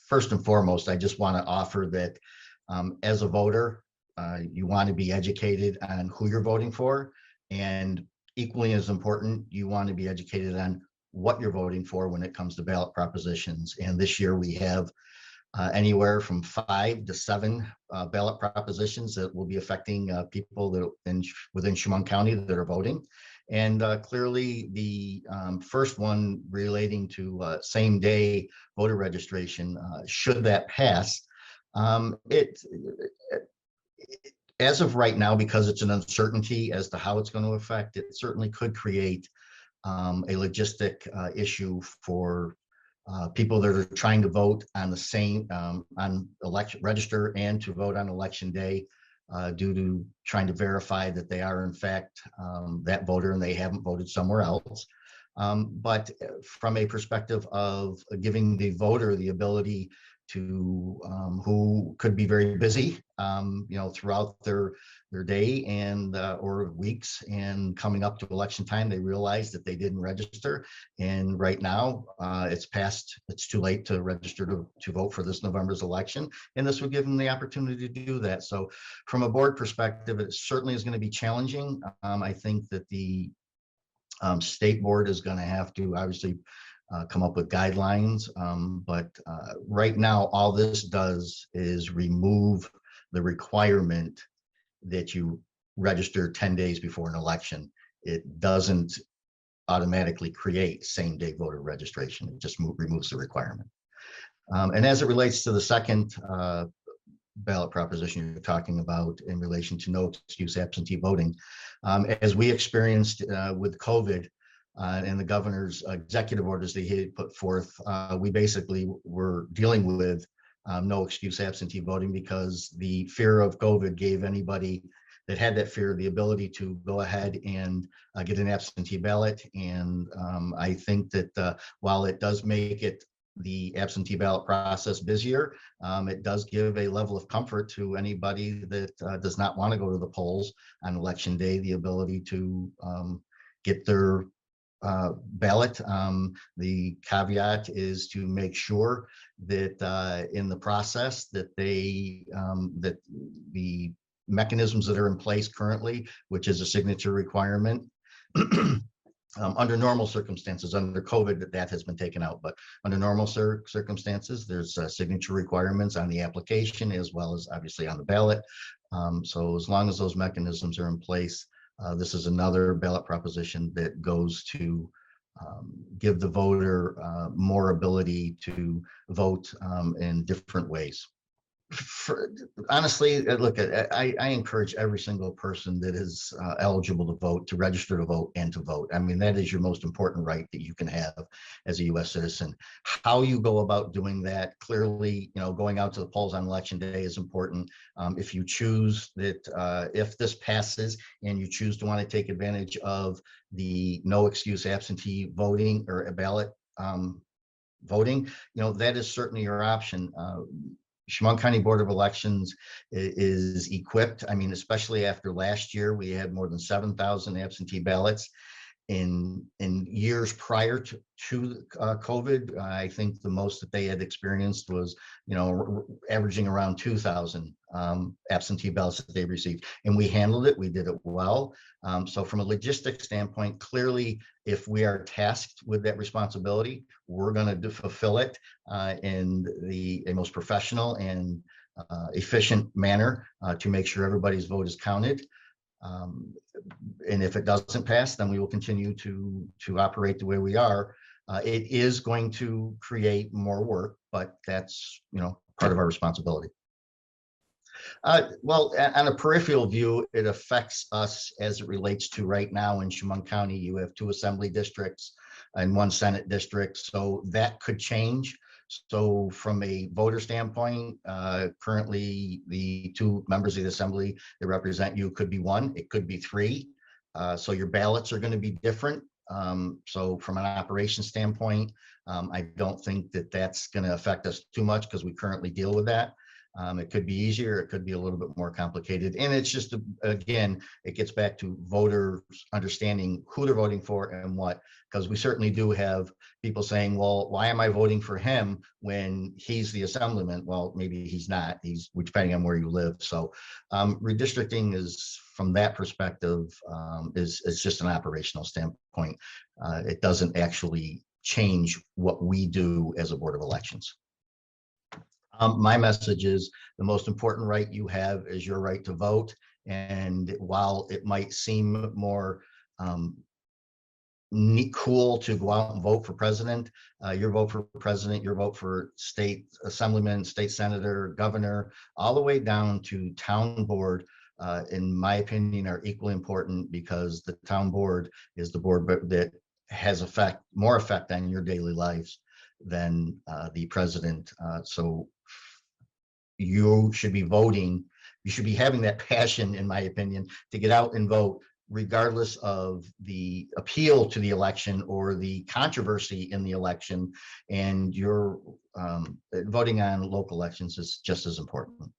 first and foremost, I just want to offer that as a voter, you want to be educated on who you're voting for, and equally as important, you want to be educated on what you're voting for when it comes to ballot propositions. And this year we have anywhere from 5 to 7 ballot propositions that will be affecting people that within Chemung County that are voting. And clearly the first one relating to same day voter registration, should that pass, as of right now, because it's an uncertainty as to how it's going to affect, it certainly could create a logistic issue for people that are trying to vote on the same on election register and to vote on election day, due to trying to verify that they are in fact that voter and they haven't voted somewhere else. But from a perspective of giving the voter the ability to who could be very busy, throughout their day and or weeks, and coming up to election time, they realize that they didn't register. And right now, it's too late to register to vote for this November's election. And this would give them the opportunity to do that. So from a board perspective, it certainly is going to be challenging. I think that the state board is going to have to obviously come up with guidelines. But right now, all this does is remove the requirement that you register 10 days before an election. It doesn't automatically create same day voter registration. It just removes the requirement. And as it relates to the second ballot proposition you're talking about in relation to no excuse absentee voting, as we experienced with COVID, and the governor's executive orders that he had put forth, we basically were dealing with no excuse absentee voting, because the fear of COVID gave anybody that had that fear the ability to go ahead and get an absentee ballot. And I think that while it does make it the absentee ballot process busier, it does give a level of comfort to anybody that does not want to go to the polls on election day, the ability to get their ballot. The caveat is to make sure that in the process that that the mechanisms that are in place currently, which is a signature requirement, under normal circumstances, under COVID, that has been taken out, but under normal circumstances, there's signature requirements on the application as well as obviously on the ballot. So as long as those mechanisms are in place, this is another ballot proposition that goes to give the voter more ability to vote in different ways. Honestly, look, I encourage every single person that is eligible to vote to register to vote and to vote. I mean, that is your most important right that you can have as a U.S. citizen. How you go about doing that, clearly, going out to the polls on election day is important. If you choose that, if this passes and you choose to want to take advantage of the no excuse absentee voting or a ballot voting, that is certainly your option. Chemung County Board of Elections is equipped. I mean, especially after last year, we had more than 7,000 absentee ballots. In years prior to COVID, I think the most that they had experienced was, averaging around 2,000 absentee ballots that they received, and we handled it. We did it well. So from a logistics standpoint, clearly, if we are tasked with that responsibility, we're going to fulfill it in a most professional and efficient manner to make sure everybody's vote is counted. And if it doesn't pass, then we will continue to operate the way we are. It is going to create more work, but that's part of our responsibility. Well, on a peripheral view, it affects us as it relates to right now in Chemung County. You have 2 assembly districts and 1 Senate district, so that could change. So from a voter standpoint, currently the 2 members of the assembly that represent you could be 1, it could be 3. So your ballots are going to be different. So from an operation standpoint, I don't think that that's going to affect us too much because we currently deal with that. It could be easier, it could be a little bit more complicated. And it's just, again, it gets back to voters understanding who they're voting for and what, because we certainly do have people saying, well, why am I voting for him when he's the assemblyman? Well, maybe he's not, he's depending on where you live. So redistricting is, from that perspective, is just an operational standpoint. It doesn't actually change what we do as a Board of Elections. My message is the most important right you have is your right to vote. And while it might seem more cool to go out and vote for president, your vote for president, your vote for state assemblyman, state senator, governor, all the way down to town board, in my opinion, are equally important, because the town board is the board that has more effect on your daily lives than the president. So you should be voting. You should be having that passion, in my opinion, to get out and vote, regardless of the appeal to the election or the controversy in the election. And your voting on local elections is just as important.